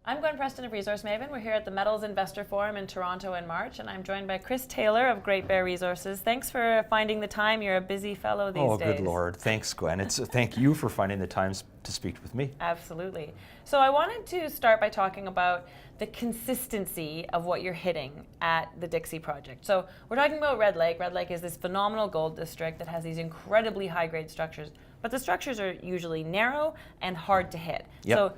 I'm Gwen Preston of Resource Maven. We're here at the Metals Investor Forum in Toronto in March, and I'm joined by Chris Taylor of Great Bear Resources. Thanks for finding the time. You're a busy fellow these days. Oh, good Lord. Thanks, Gwen. Thank you for finding the time to speak with me. Absolutely. So I wanted to start by talking about the consistency of what you're hitting at the Dixie project. So we're talking about Red Lake. Red Lake is this phenomenal gold district that has these incredibly high-grade structures, but the structures are usually narrow and hard to hit. Yep. So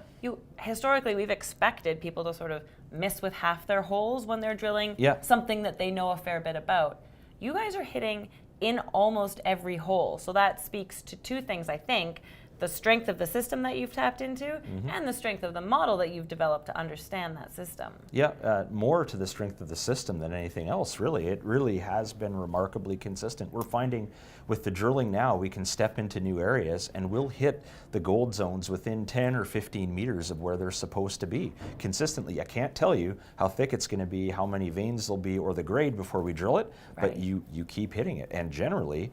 historically, we've expected people to sort of miss with half their holes when they're drilling something that they know a fair bit about. You guys are hitting in almost every hole. So that speaks to two things, I think: the strength of the system that you've tapped into, and the strength of the model that you've developed to understand that system. Yeah, more to the strength of the system than anything else, really. It really has been remarkably consistent. We're finding with the drilling now, we can step into new areas and we'll hit the gold zones within 10 or 15 meters of where they're supposed to be consistently. I can't tell you how thick it's going to be, how many veins there'll be, or the grade before we drill it, but you keep hitting it, and generally,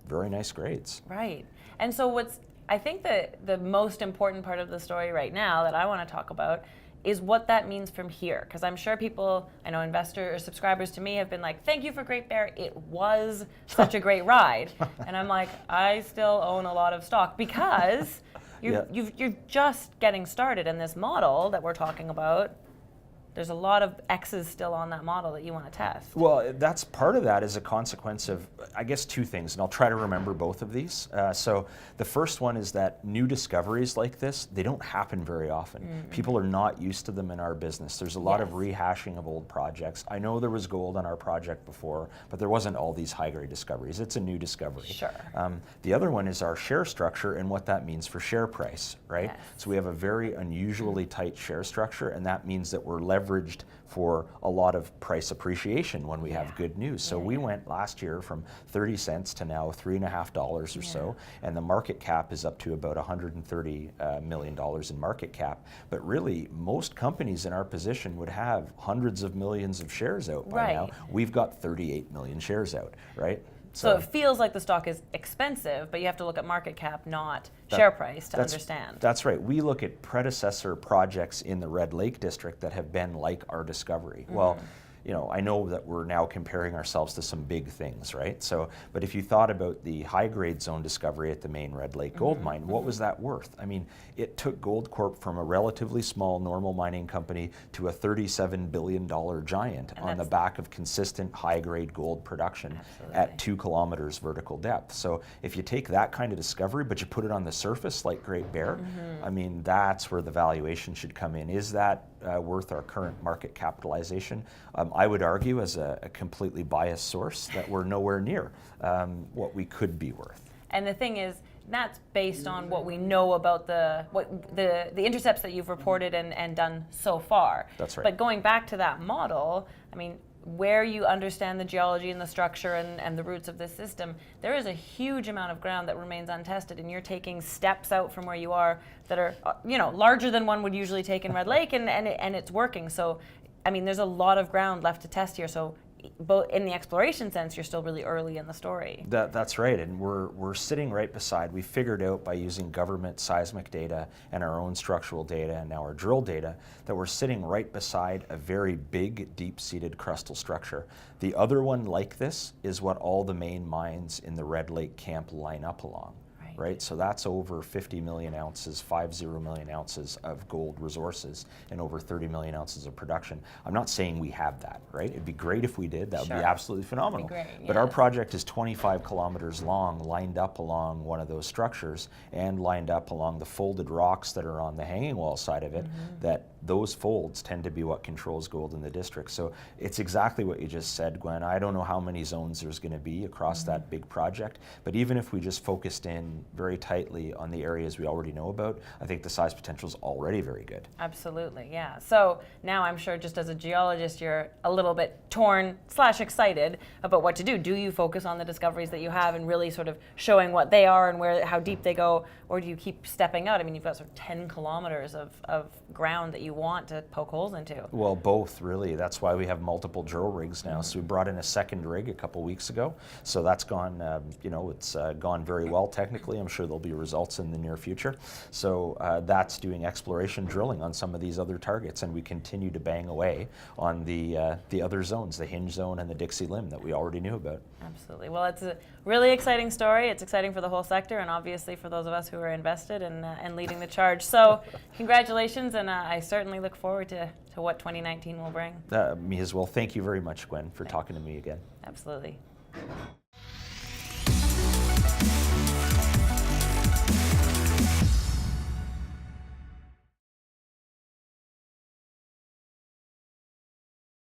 very nice grades. Right. And so I think that the most important part of the story right now that I want to talk about is what that means from here. Because I'm sure people, I know investors or subscribers to me have been like, thank you for Great Bear, it was such a great ride. And I'm like, I still own a lot of stock because you're just getting started, in this model that we're talking about. There's a lot of X's still on that model that you want to test. Well, that's part of that is a consequence of, I guess, two things, and I'll try to remember both of these. So the first one is that new discoveries like this, they don't happen very often. People are not used to them in our business. There's a lot of rehashing of old projects. I know there was gold on our project before, but there wasn't all these high-grade discoveries. It's a new discovery. Sure. The other one is our share structure and what that means for share price, right? Yes. So we have a very unusually tight share structure, and that means that we're leveraged for a lot of price appreciation when we have good news. So we went last year from 30 cents to now $3.50 or so, and the market cap is up to about $130 million in market cap. But really, most companies in our position would have hundreds of millions of shares out by now. We've got 38 million shares out, right? So it feels like the stock is expensive, but you have to look at market cap, not share price, to understand. That's right. We look at predecessor projects in the Red Lake district that have been like our discovery. Well, you know, I know that we're now comparing ourselves to some big things, right? So, but if you thought about the high-grade zone discovery at the main Red Lake gold mine, what was that worth? I mean, it took Goldcorp from a relatively small normal mining company to a $37 billion giant on the back of consistent high-grade gold production at 2 kilometers vertical depth. So if you take that kind of discovery, but you put it on the surface like Great Bear, I mean, that's where the valuation should come in. Is that worth our current market capitalization? I would argue, as a completely biased source, that we're nowhere near what we could be worth. And the thing is, that's based on what we know about the intercepts that you've reported and done so far. That's right. But going back to that model, I mean, where you understand the geology and the structure and the roots of this system, there is a huge amount of ground that remains untested, and you're taking steps out from where you are that are, larger than one would usually take in Red Lake, and it's working. So, I mean, there's a lot of ground left to test here. So, both in the exploration sense, you're still really early in the story. That's right, and we're sitting right beside. We figured out by using government seismic data and our own structural data and now our drill data that we're sitting right beside a very big, deep-seated crustal structure. The other one like this is what all the main mines in the Red Lake camp line up along. Right, so that's over 50 million ounces, 50 million ounces of gold resources and over 30 million ounces of production. I'm not saying we have that, right? It'd be great if we did. That would be absolutely phenomenal. That'd be great, but our project is 25 kilometers long, lined up along one of those structures and lined up along the folded rocks that are on the hanging wall side of it, that those folds tend to be what controls gold in the district. So it's exactly what you just said, Gwen. I don't know how many zones there's going to be across that big project, but even if we just focused in very tightly on the areas we already know about, I think the size potential is already very good. Absolutely, yeah. So now I'm sure, just as a geologist, you're a little bit torn / excited about what to do. Do you focus on the discoveries that you have and really sort of showing what they are and how deep they go, or do you keep stepping out? I mean, you've got sort of 10 kilometers of ground that you want to poke holes into. Well, both, really. That's why we have multiple drill rigs now. So we brought in a second rig a couple weeks ago. So that's gone, it's gone very well technically. shortly. I'm sure there'll be results in the near future. So that's doing exploration drilling on some of these other targets, and we continue to bang away on the other zones, the Hinge Zone and the Dixie Limb that we already knew about. Absolutely. Well, it's a really exciting story. It's exciting for the whole sector, and obviously for those of us who are invested and leading the charge. So congratulations, and I certainly look forward to what 2019 will bring. Me as well. Thank you very much, Gwen, for talking to me again. Absolutely.